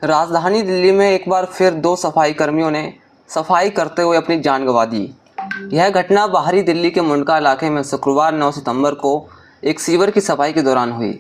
राजधानी दिल्ली में एक बार फिर दो सफाई कर्मियों ने सफाई करते हुए अपनी जान गंवा दी। यह घटना बाहरी दिल्ली के मुंडका इलाके में शुक्रवार 9 सितंबर को एक सीवर की सफाई के दौरान हुई।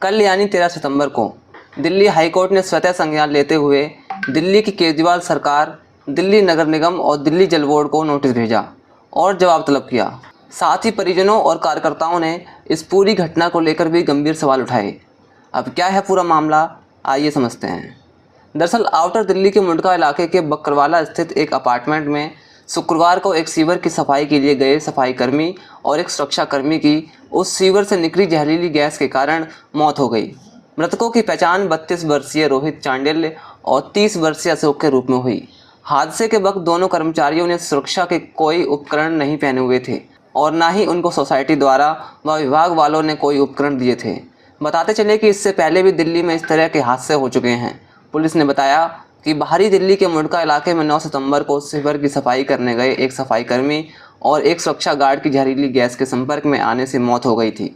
कल यानी 13 सितंबर को दिल्ली हाईकोर्ट ने स्वतः संज्ञान लेते हुए दिल्ली की केजरीवाल सरकार, दिल्ली नगर निगम और दिल्ली जल बोर्ड को नोटिस भेजा और जवाब तलब किया। साथ ही परिजनों और कार्यकर्ताओं ने इस पूरी घटना को लेकर भी गंभीर सवाल उठाए। अब क्या है पूरा मामला, आइए समझते हैं। दरअसल आउटर दिल्ली के मुंडका इलाके के बकरवाला स्थित एक अपार्टमेंट में शुक्रवार को एक सीवर की सफाई के लिए गए सफाई कर्मी और एक सुरक्षाकर्मी की उस सीवर से निकली जहरीली गैस के कारण मौत हो गई। मृतकों की पहचान 32 वर्षीय रोहित चांडिल्य और 30 वर्षीय अशोक के रूप में हुई। हादसे के वक्त दोनों कर्मचारियों ने सुरक्षा के कोई उपकरण नहीं पहने हुए थे और ना ही उनको सोसाइटी द्वारा व विभाग वालों ने कोई उपकरण दिए थे। बताते चले कि इससे पहले भी दिल्ली में इस तरह के हादसे हो चुके हैं। पुलिस ने बताया कि बाहरी दिल्ली के मुंडका इलाके में 9 सितंबर को सीवर की सफाई करने गए एक सफाई कर्मी और एक सुरक्षा गार्ड की जहरीली गैस के संपर्क में आने से मौत हो गई थी।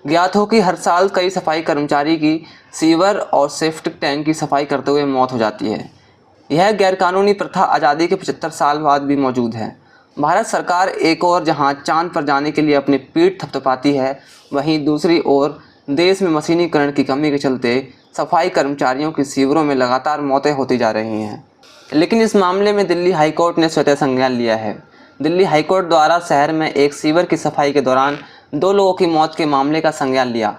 ज्ञात हो कि हर साल कई सफाई कर्मचारी की सीवर और सेप्टिक टैंक की सफाई करते हुए मौत हो जाती है। यह गैरकानूनी प्रथा आज़ादी के 75 साल बाद भी मौजूद है। भारत सरकार एक ओर जहां चांद पर जाने के लिए अपनी पीठ थपथपाती है, वहीं दूसरी ओर देश में मशीनीकरण की कमी के चलते सफाई कर्मचारियों की सीवरों में लगातार मौतें होती जा रही हैं। लेकिन इस मामले में दिल्ली हाईकोर्ट ने स्वतः संज्ञान लिया है। दिल्ली हाईकोर्ट द्वारा शहर में एक सीवर की सफाई के दौरान 2 लोगों की मौत के मामले का संज्ञान लिया।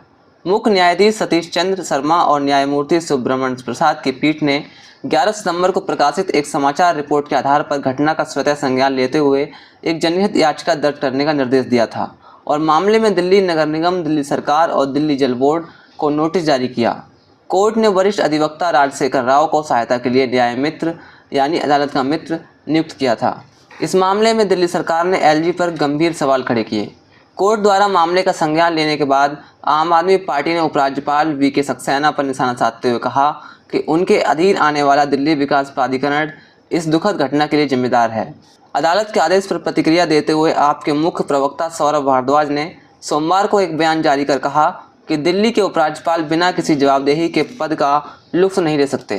मुख्य न्यायाधीश सतीश चंद्र शर्मा और न्यायमूर्ति सुब्रमण्य प्रसाद की पीठ ने 11 सितंबर को प्रकाशित एक समाचार रिपोर्ट के आधार पर घटना का स्वतः संज्ञान लेते हुए एक जनहित याचिका दर्ज करने का निर्देश दिया था और मामले में दिल्ली नगर निगम, दिल्ली सरकार और दिल्ली जल बोर्ड को नोटिस जारी किया। कोर्ट ने वरिष्ठ अधिवक्ता राजशेखर राव को सहायता के लिए न्याय मित्र यानी अदालत का मित्र नियुक्त किया था। इस मामले में दिल्ली सरकार ने एलजी पर गंभीर सवाल खड़े किए। कोर्ट द्वारा मामले का संज्ञान लेने के बाद आम आदमी पार्टी ने उपराज्यपाल वीके सक्सेना पर निशाना साधते हुए कहा कि उनके अधीन आने वाला दिल्ली विकास प्राधिकरण इस दुखद घटना के लिए जिम्मेदार है। अदालत के आदेश पर प्रतिक्रिया देते हुए आप के मुख्य प्रवक्ता सौरभ भारद्वाज ने सोमवार को एक बयान जारी कर कहा कि दिल्ली के उपराज्यपाल बिना किसी जवाबदेही के पद का लुत्फ नहीं ले सकते।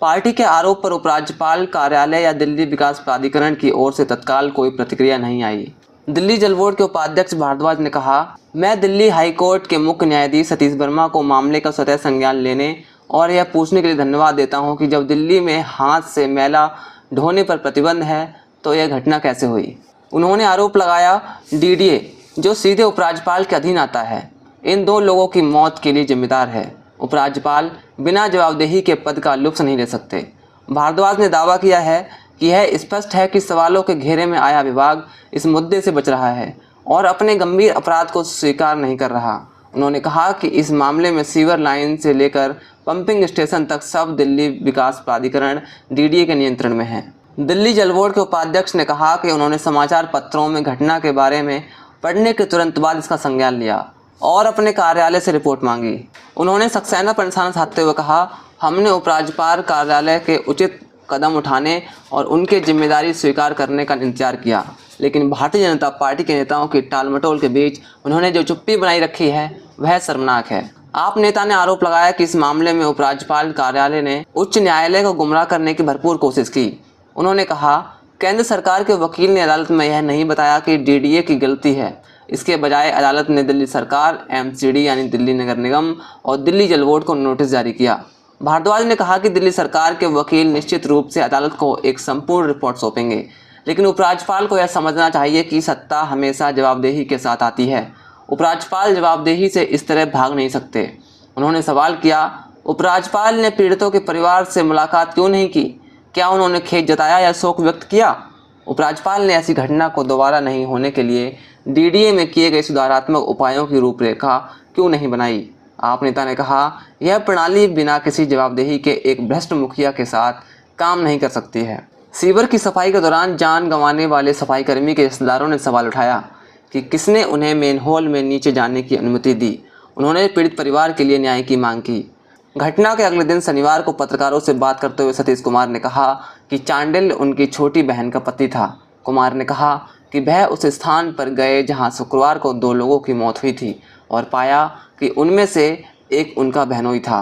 पार्टी के आरोप पर उपराज्यपाल कार्यालय या दिल्ली विकास प्राधिकरण की ओर से तत्काल कोई प्रतिक्रिया नहीं आई। दिल्ली जल बोर्ड के उपाध्यक्ष भारद्वाज ने कहा, मैं दिल्ली हाई कोर्ट के मुख्य न्यायाधीश सतीश वर्मा को मामले का स्वतः संज्ञान लेने और यह पूछने के लिए धन्यवाद देता हूं कि जब दिल्ली में हाथ से मैला ढोने पर प्रतिबंध है तो यह घटना कैसे हुई। उन्होंने आरोप लगाया डीडीए जो सीधे उपराज्यपाल के अधीन आता है इन 2 लोगों की मौत के लिए जिम्मेदार है। उपराज्यपाल बिना जवाबदेही के पद का लुत्फ नहीं ले सकते। भारद्वाज ने दावा किया है कि यह स्पष्ट है कि सवालों के घेरे में आया विभाग इस मुद्दे से बच रहा है और अपने गंभीर अपराध को स्वीकार नहीं कर रहा। उन्होंने कहा कि इस मामले में सीवर लाइन से लेकर पंपिंग स्टेशन तक सब दिल्ली विकास प्राधिकरण डीडीए के नियंत्रण में है। दिल्ली जल बोर्ड के उपाध्यक्ष ने कहा कि उन्होंने समाचार पत्रों में घटना के बारे में पढ़ने के तुरंत बाद इसका संज्ञान लिया और अपने कार्यालय से रिपोर्ट मांगी। उन्होंने सक्सेना पर निशाना साधते हुए कहा, हमने उपराज्यपाल कार्यालय के उचित कदम उठाने और उनके जिम्मेदारी स्वीकार करने का इंतजार किया, लेकिन भारतीय जनता पार्टी के नेताओं की टालमटोल के बीच उन्होंने जो चुप्पी बनाई रखी है वह शर्मनाक है। आप नेता ने आरोप लगाया कि इस मामले में उपराज्यपाल कार्यालय ने उच्च न्यायालय को गुमराह करने की भरपूर कोशिश की। उन्होंने कहा, केंद्र सरकार के वकील ने अदालत में यह नहीं बताया कि डीडीए की गलती है। इसके बजाय अदालत ने दिल्ली सरकार, एमसीडी यानी दिल्ली नगर निगम और दिल्ली जल बोर्ड को नोटिस जारी किया। भारद्वाज ने कहा कि दिल्ली सरकार के वकील निश्चित रूप से अदालत को एक संपूर्ण रिपोर्ट सौंपेंगे, लेकिन उपराज्यपाल को यह समझना चाहिए कि सत्ता हमेशा जवाबदेही के साथ आती है। उपराज्यपाल जवाबदेही से इस तरह भाग नहीं सकते। उन्होंने सवाल किया, उपराज्यपाल ने पीड़ितों के परिवार से मुलाकात क्यों नहीं की? क्या उन्होंने खेद जताया या शोक व्यक्त किया? उपराज्यपाल ने ऐसी घटना को दोबारा नहीं होने के लिए डीडीए में किए गए सुधारात्मक उपायों की रूपरेखा क्यों नहीं बनाई? आप नेता ने कहा, यह प्रणाली बिना किसी जवाबदेही के एक भ्रष्ट मुखिया के साथ काम नहीं कर सकती है। सीवर की सफाई के दौरान जान गंवाने वाले सफाई कर्मी के रिश्तेदारों ने सवाल उठाया कि किसने उन्हें मेनहोल में नीचे जाने की अनुमति दी। उन्होंने पीड़ित परिवार के लिए न्याय की मांग की। घटना के अगले दिन शनिवार को पत्रकारों से बात करते हुए सतीश कुमार ने कहा कि चांडिल्य उनकी छोटी बहन का पति था। कुमार ने कहा कि वह उस स्थान पर गए जहां शुक्रवार को 2 लोगों की मौत हुई थी और पाया कि उनमें से एक उनका बहनोई था।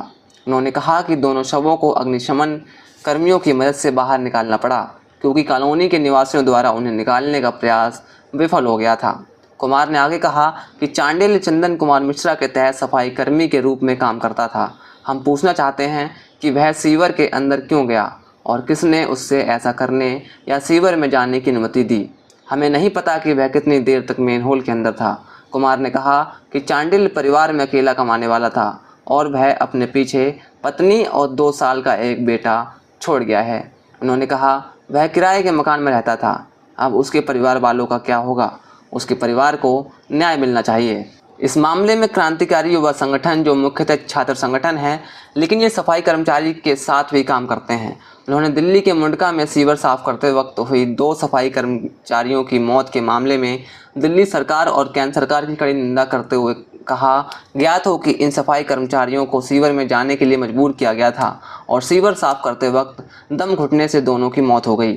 उन्होंने कहा कि दोनों शवों को अग्निशमन कर्मियों की मदद से बाहर निकालना पड़ा क्योंकि कॉलोनी के निवासियों द्वारा उन्हें निकालने का प्रयास विफल हो गया था। कुमार ने आगे कहा कि चांडिल चंदन कुमार मिश्रा के तहत सफाई कर्मी के रूप में काम करता था। हम पूछना चाहते हैं कि वह सीवर के अंदर क्यों गया और किसने उससे ऐसा करने या सीवर में जाने की अनुमति दी। हमें नहीं पता कि वह कितनी देर तक मेन होल के अंदर था। कुमार ने कहा कि चांडिल परिवार में अकेला कमाने वाला था और वह अपने पीछे पत्नी और 2 साल का एक बेटा छोड़ गया है। उन्होंने कहा वह किराए के मकान में रहता था। अब उसके परिवार वालों का क्या होगा? उसके परिवार को न्याय मिलना चाहिए। इस मामले में क्रांतिकारी युवा संगठन, जो मुख्यतः छात्र संगठन है लेकिन ये सफाई कर्मचारी के साथ भी काम करते हैं, उन्होंने दिल्ली के मुंडका में सीवर साफ करते वक्त हुई 2 सफाई कर्मचारियों की मौत के मामले में दिल्ली सरकार और केंद्र सरकार की कड़ी निंदा करते हुए कहा ज्ञात हो कि इन सफाई कर्मचारियों को सीवर में जाने के लिए मजबूर किया गया था और सीवर साफ करते वक्त दम घुटने से दोनों की मौत हो गई।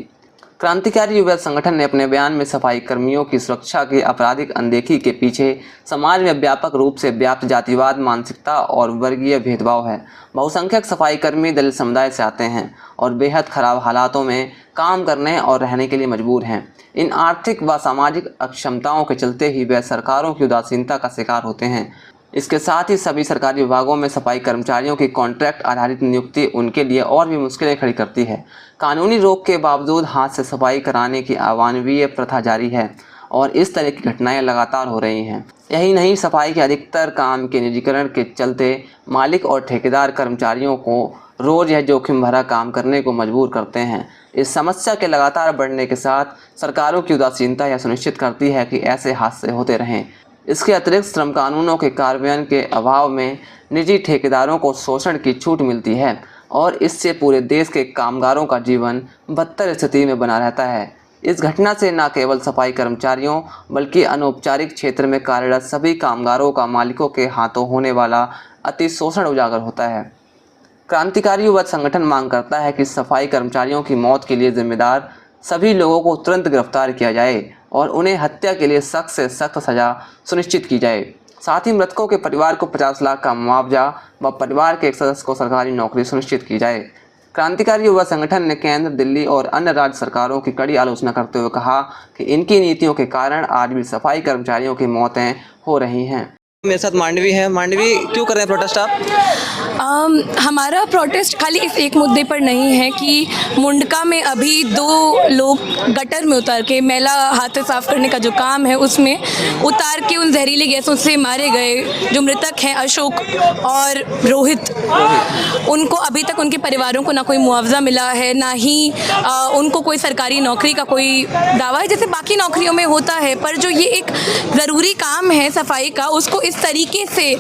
क्रांतिकारी युवा संगठन ने अपने बयान में सफाई कर्मियों की सुरक्षा की आपराधिक अनदेखी के पीछे समाज में व्यापक रूप से व्याप्त जातिवाद, मानसिकता और वर्गीय भेदभाव है। बहुसंख्यक सफाई कर्मी दलित समुदाय से आते हैं और बेहद खराब हालातों में काम करने और रहने के लिए मजबूर हैं। इन आर्थिक व सामाजिक अक्षमताओं के चलते ही वे सरकारों की उदासीनता का शिकार होते हैं। इसके साथ ही सभी सरकारी विभागों में सफाई कर्मचारियों की कॉन्ट्रैक्ट आधारित नियुक्ति उनके लिए और भी मुश्किलें खड़ी करती है। कानूनी रोक के बावजूद हाथ से सफाई कराने की अमानवीय प्रथा जारी है और इस तरह की घटनाएं लगातार हो रही हैं। यही नहीं, सफाई के अधिकतर काम के निजीकरण के चलते मालिक और ठेकेदार कर्मचारियों को रोज़ यह जोखिम भरा काम करने को मजबूर करते हैं। इस समस्या के लगातार बढ़ने के साथ सरकारों की उदासीनता यह सुनिश्चित करती है कि ऐसे हादसे होते रहें। इसके अतिरिक्त श्रम कानूनों के कार्यान्वयन के अभाव में निजी ठेकेदारों को शोषण की छूट मिलती है और इससे पूरे देश के कामगारों का जीवन बदतर स्थिति में बना रहता है। इस घटना से न केवल सफाई कर्मचारियों बल्कि अनौपचारिक क्षेत्र में कार्यरत सभी कामगारों का मालिकों के हाथों होने वाला अति शोषण उजागर होता है। क्रांतिकारी युवा संगठन मांग करता है कि सफाई कर्मचारियों की मौत के लिए जिम्मेदार सभी लोगों को तुरंत गिरफ्तार किया जाए और उन्हें हत्या के लिए सख्त से सख्त सजा सुनिश्चित की जाए। साथ ही मृतकों के परिवार को 50 लाख का मुआवजा व परिवार के एक सदस्य को सरकारी नौकरी सुनिश्चित की जाए। क्रांतिकारी युवा संगठन ने केंद्र, दिल्ली और अन्य राज्य सरकारों की कड़ी आलोचना करते हुए कहा कि इनकी नीतियों के कारण आज भी सफाई कर्मचारियों की मौतें हो रही हैं। मेरे साथ मांडवी है। मांडवी, क्यों कर रहे हैं प्रोटेस्ट आप? हमारा प्रोटेस्ट खाली इस एक मुद्दे पर नहीं है कि मुंडका में अभी 2 लोग गटर में उतार के मैला हाथ से साफ करने का जो काम है उसमें उतार के उन जहरीली गैसों से मारे गए जो मृतक हैं अशोक और रोहित, उनको अभी तक उनके परिवारों को ना कोई मुआवजा मिला है, ना ही उनको कोई सरकारी नौकरी का कोई दावा है जैसे बाकी नौकरियों में होता है। पर जो ये एक ज़रूरी काम है सफाई का, उसको इस तरीके से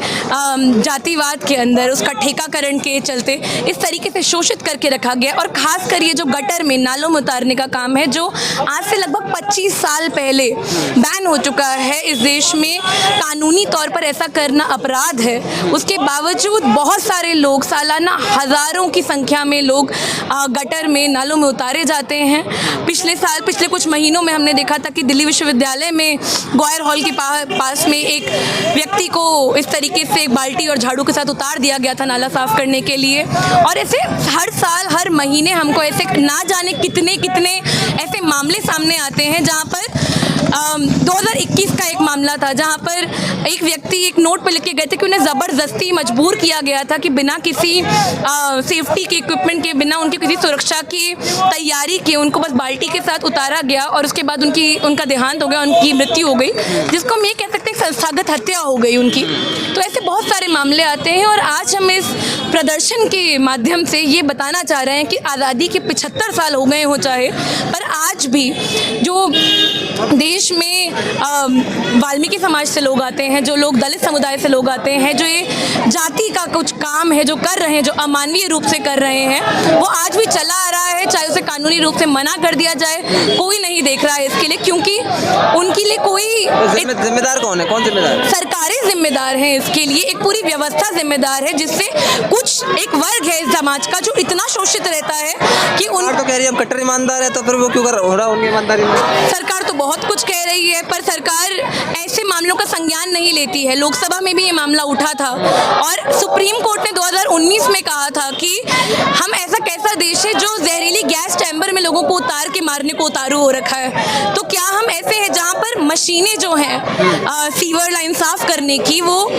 जातिवाद के अंदर उसका ठेकाकरण के चलते इस तरीके से शोषित करके रखा गया। और खासकर ये जो गटर में नालों में उतारने का काम है जो आज से लगभग 25 साल पहले बैन हो चुका है इस देश में, कानूनी तौर पर ऐसा करना अपराध है, उसके बावजूद बहुत सारे लोग, सालाना हज़ारों की संख्या में लोग गटर में नालों में उतारे जाते हैं। पिछले कुछ महीनों में हमने देखा था कि दिल्ली विश्वविद्यालय में गौयर हॉल के पास में एक व्यक्ति को इस तरीके से बाल्टी और झाड़ू के साथ उतार दिया गया था नाला साफ करने के लिए। और ऐसे हर साल हर महीने हमको ऐसे ना जाने कितने ऐसे मामले सामने आते हैं जहाँ पर 2021 का एक मामला था जहाँ पर एक व्यक्ति एक नोट पर लिख के गए थे कि उन्हें ज़बरदस्ती मजबूर किया गया था कि बिना किसी सेफ्टी के इक्विपमेंट के, बिना उनकी किसी सुरक्षा की तैयारी के उनको बस बाल्टी के साथ उतारा गया और उसके बाद उनका देहांत हो गया, उनकी मृत्यु हो गई, जिसको हम ये कह सकते हैं संस्थागत हत्या हो गई उनकी। तो ऐसे बहुत सारे मामले आते हैं और आज हम इस प्रदर्शन के माध्यम से ये बताना चाह रहे हैं कि आज़ादी के 75 साल हो गए हो चाहे, पर आज भी जो देश में वाल्मीकि समाज से लोग आते हैं, जो लोग दलित समुदाय से लोग आते हैं, जो ये जाति का कुछ काम है जो कर रहे हैं, जो अमानवीय रूप से कर रहे हैं, वो आज भी चला आ रहा है। चाहे उसे कानूनी रूप से मना कर दिया जाए, कोई नहीं देख रहा है इसके लिए, क्योंकि उनके लिए कोई जिम्मेदार कौन है? कौन जिम्मेदार? सरकारें जिम्मेदार हैं इसके लिए, एक पूरी व्यवस्था जिम्मेदार है जिससे कुछ एक वर्ग है इस समाज का जो इतना शोषित रहता है कि उन सरकार तो कह रही है हम कट्टर ईमानदार है, तो फिर वो क्यों कर हो रहा उनकी ईमानदारी में? सरकार तो बहुत कुछ कह रही है पर सरकार ऐसे मामलों का संज्ञान नहीं लेती है। लोकसभा में भी ये मामला उठा था और सुप्रीम कोर्ट ने 2019 में कहा था कि हम ऐसा कैसा देश है जो जहरीली गैस चैम्बर में लोगों को उतार के मारने को उतारू हो रखा है। तो क्या हम ऐसे हैं जहाँ पर मशीनें जो हैं सीवर लाइन साफ करने की वो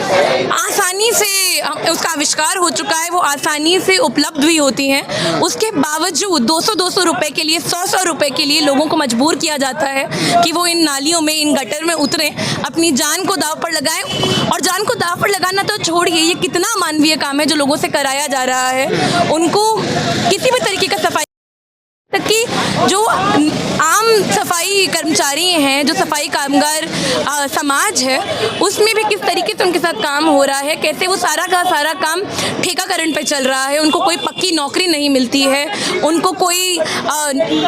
आसानी से उसका आविष्कार हो चुका है, वो आसानी से उपलब्ध भी होती हैं, उसके बावजूद 200-200 रुपए के लिए 100-100 रुपए के लिए लोगों को मजबूर किया जाता है कि वो इन नालियों में इन गटर में उतरें, अपनी जान को दांव पर लगाएं। और जान को दांव पर लगाना तो छोड़िए, ये कितना मानवीय काम है जो लोगों से कराया जा रहा है। उनको किसी भी तरीके का सफाई तक कि जो आम सफाई कर्मचारी हैं, जो सफाई कामगार समाज है, उसमें भी किस तरीके से उनके साथ काम हो रहा है, कैसे वो सारा का सारा काम ठेकाकरण पे चल रहा है, उनको कोई पक्की नौकरी नहीं मिलती है, उनको कोई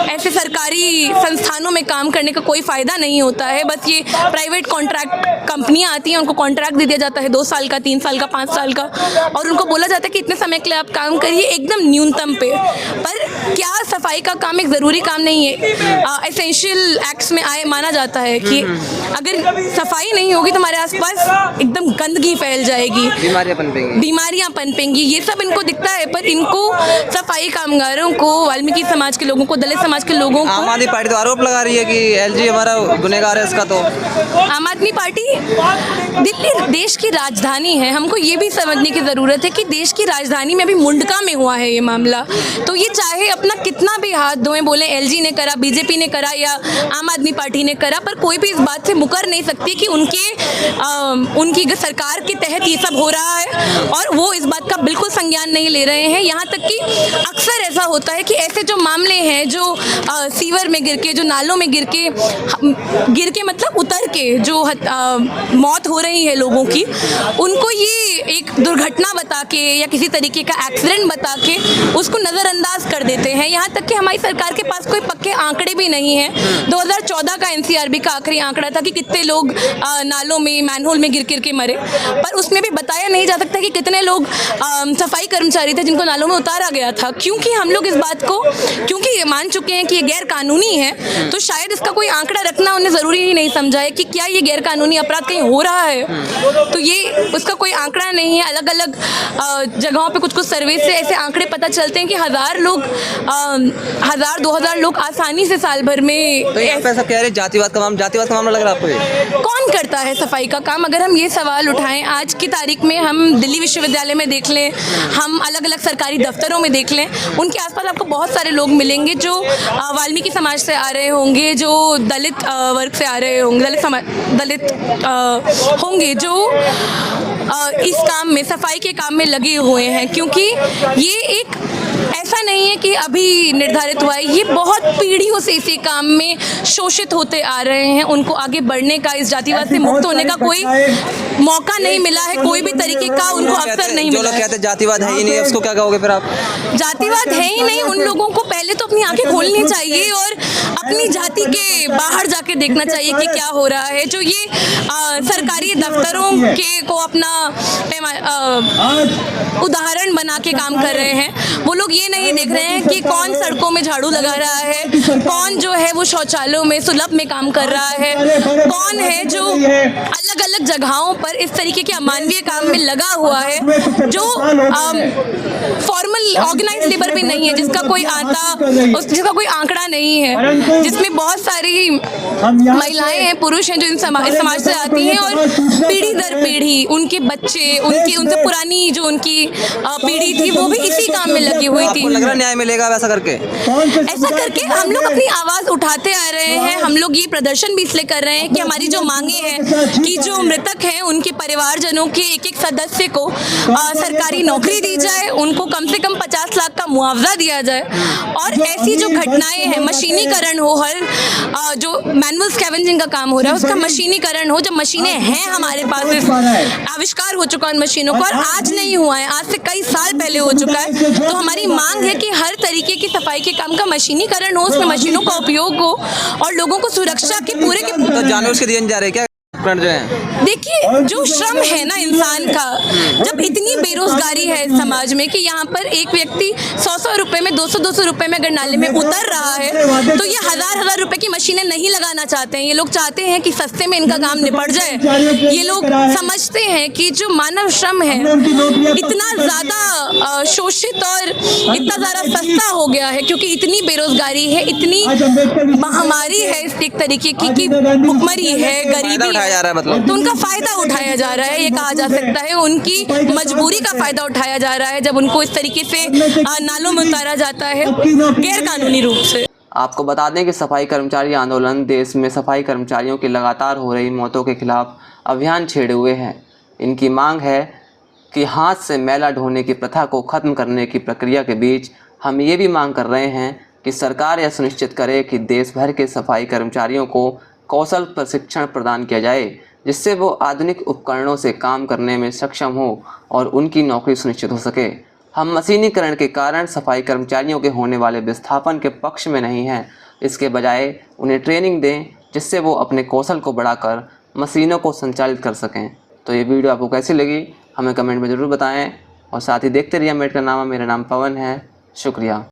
ऐसे सरकारी संस्थानों में काम करने का कोई फ़ायदा नहीं होता है। बस ये प्राइवेट कॉन्ट्रैक्ट कंपनियां आती हैं, उनको कॉन्ट्रैक्ट दे दिया जाता है 2 साल का, 3 साल का, 5 साल का, और उनको बोला जाता है कि इतने समय के लिए आप काम करिए एकदम न्यूनतम पे। पर क्या सफाई का काम एक ज़रूरी काम नहीं है? एसेंशियल एक्ट्स में माना जाता है कि अगर सफाई नहीं होगी तो हमारे आसपास एकदम गंदगी फैल जाएगी, बीमारियां पनपेंगी। ये सब इनको दिखता है, पर इनको सफाई कामगारों को, वाल्मीकि समाज के लोगों को, दलित समाज के लोगों को आम आदमी पार्टी तो आरोप लगा रही है कि एलजी हमारा गुनहगार है इसका। तो आम आदमी पार्टी, दिल्ली देश की राजधानी है, हमको ये भी समझने की ज़रूरत है कि देश की राजधानी में अभी मुंडका में हुआ है ये मामला। तो ये चाहे अपना कितना भी हाथ धोएं, बोले एलजी ने करा, बीजेपी ने करा या आम आदमी पार्टी ने करा, पर कोई भी इस बात से मुकर नहीं सकती कि उनकी सरकार के तहत ये सब हो रहा है और वो इस बात का बिल्कुल संज्ञान नहीं ले रहे हैं। यहाँ तक कि अक्सर ऐसा होता है कि ऐसे जो मामले हैं जो सीवर में गिर के, जो नालों में गिर के मतलब उतर के जो मौत हो रही है लोगों की, उनको ये एक दुर्घटना बता के या किसी तरीके का एक्सीडेंट बता के उसको नज़रअंदाज कर देते हैं। यहाँ तक कि हमारी सरकार के पास कोई पक्के आंकड़े भी नहीं हैं। 2014 का एनसीआरबी का आखिरी आंकड़ा था कि कितने लोग नालों में, मैनहोल में गिर के मरे, पर उसमें भी बताया नहीं जा सकता कि कितने लोग सफाई कर्मचारी थे जिनको नालों में उतारा गया था। क्योंकि हम लोग इस बात को क्योंकि मान चुके हैं कि ये गैर कानूनी है, तो शायद इसका कोई आंकड़ा रखना उन्हें ज़रूरी ही नहीं समझा है कि क्या ये गैर कानूनी अपराध कहीं हो रहा है। तो ये उसका कोई आंकड़ा नहीं है। अलग अलग जगहों पे कुछ सर्वे से ऐसे आंकड़े पता चलते हैं कि 1000-2000 लोग आसानी से साल भर में। तो आप ऐसा कह रहे हैं जातिवाद का मामला लग रहा है आपको ये? कौन करता है सफाई का काम? अगर हम ये सवाल उठाएं आज की तारीख में, हम दिल्ली विश्वविद्यालय में देख लें, हम अलग अलग सरकारी दफ्तरों में देख लें, उनके आसपास आपको बहुत सारे लोग मिलेंगे जो वाल्मीकि समाज से आ रहे होंगे, जो दलित वर्ग से आ रहे होंगे, दलित होंगे जो इस काम में, सफाई के काम में लगे हुए हैं। क्योंकि ये एक ऐसा नहीं है कि अभी निर्धारित हुआ है, ये बहुत पीढ़ियों से इसी काम में शोषित होते आ रहे हैं। उनको आगे बढ़ने का, इस जातिवाद से मुक्त होने का कोई मौका नहीं मिला है, कोई भी तरीके का उनको अवसर नहीं मिला। जो लोग कहते हैं जातिवाद है ही नहीं, उसको क्या कहोगे फिर आप? जातिवाद है ही नहीं, उन लोगों को पहले तो अपनी आंखें खोलनी चाहिए और अपनी जाति के बाहर जाके देखना चाहिए कि क्या हो रहा है। जो ये सरकारी दफ्तरों के को अपना उदाहरण बना के काम कर रहे हैं, वो लोग ये नहीं देख रहे हैं कि कौन सड़कों में झाड़ू लगा रहा है, कौन जो है वो शौचालयों में, सुलभ में काम कर रहा है, कौन है जो अलग अलग जगहों पर इस तरीके के अमानवीय काम में लगा हुआ है, जो फॉर्मल ऑर्गेनाइज लेबर भी नहीं है, जिसका कोई आंकड़ा नहीं है, जिसमें बहुत सारी महिलाएं हैं, पुरुष हैं जो इस समाज से आती हैं और पीढ़ी दर पीढ़ी उनके बच्चे, उनसे पुरानी जो उनकी पीढ़ी थी वो भी इसी काम में लगी हुई थी। लग रहा न्याय मिलेगा वैसा करके? ऐसा करके हम लोग अपनी आवाज उठाते आ रहे हैं। हम लोग ये प्रदर्शन भी इसलिए कर रहे हैं कि हमारी जो मांगे हैं कि जो मृतक हैं उनके परिवारजनों के एक एक सदस्य को सरकारी नौकरी दी जाए, उनको कम से कम 50 लाख का मुआवजा दिया जाए, और ऐसी जो घटनाएं हैं, मशीनीकरण हो, हर जो मैनुअल स्कैवेंजिंग का काम हो रहा है उसका मशीनीकरण हो। जब मशीनें हैं हमारे पास, आविष्कार हो चुका है उन मशीनों का, और आज नहीं हुआ है, आज से कई साल पहले हो चुका है। तो हमारी मांग है कि हर तरीके की सफाई के काम का मशीनीकरण हो, उसमें मशीनों का उपयोग हो और लोगों को सुरक्षा के पूरे जानवर के दिए जा रहे हैं क्या? उपकरण जो है? देखिए, जो श्रम है ना इंसान का, जब इतनी बेरोजगारी है इस समाज में कि यहाँ पर एक व्यक्ति 100-100 रुपए में, 200-200 रुपए में अगर नाले में उतर रहा है, तो ये हजार-हजार रुपए की मशीनें नहीं लगाना चाहते हैं। ये लोग चाहते हैं कि सस्ते में इनका काम निपट जाए। ये लोग समझते हैं कि जो मानव श्रम है इतना ज़्यादा शोषित और इतना ज़्यादा सस्ता हो गया है, क्योंकि इतनी बेरोजगारी है, इतनी महामारी है इस एक तरीके की कि भुखमरी है, गरीबी उठाया जा रहा है मतलब? तो उनका फायदा उठाया जा रहा है, ये कहा जा सकता है। उनकी मजबूरी का फायदा उठाया जा रहा है जब उनको इस तरीके से नालों में उतारा जाता है गैर कानूनी रूप से। आपको बता दें कि सफाई कर्मचारी आंदोलन देश में सफाई कर्मचारियों की लगातार हो रही मौतों के खिलाफ अभियान छेड़े हुए हैं। इनकी मांग है कि हाथ से मैला ढोने की प्रथा को खत्म करने की प्रक्रिया के बीच हम ये भी मांग कर रहे हैं कि सरकार यह सुनिश्चित करे कि देश भर के सफाई कर्मचारियों को कौशल प्रशिक्षण प्रदान किया जाए, जिससे वो आधुनिक उपकरणों से काम करने में सक्षम हो और उनकी नौकरी सुनिश्चित हो सके। हम मशीनीकरण के कारण सफाई कर्मचारियों के होने वाले विस्थापन के पक्ष में नहीं हैं। इसके बजाय उन्हें ट्रेनिंग दें, जिससे वो अपने कौशल को बढ़ाकर मशीनों को संचालित कर सकें। तो ये वीडियो आपको कैसी लगी हमें कमेंट में ज़रूर बताएं और साथ ही देखते रहिए अम्बेडकर नामा। मेरा नाम पवन है। शुक्रिया।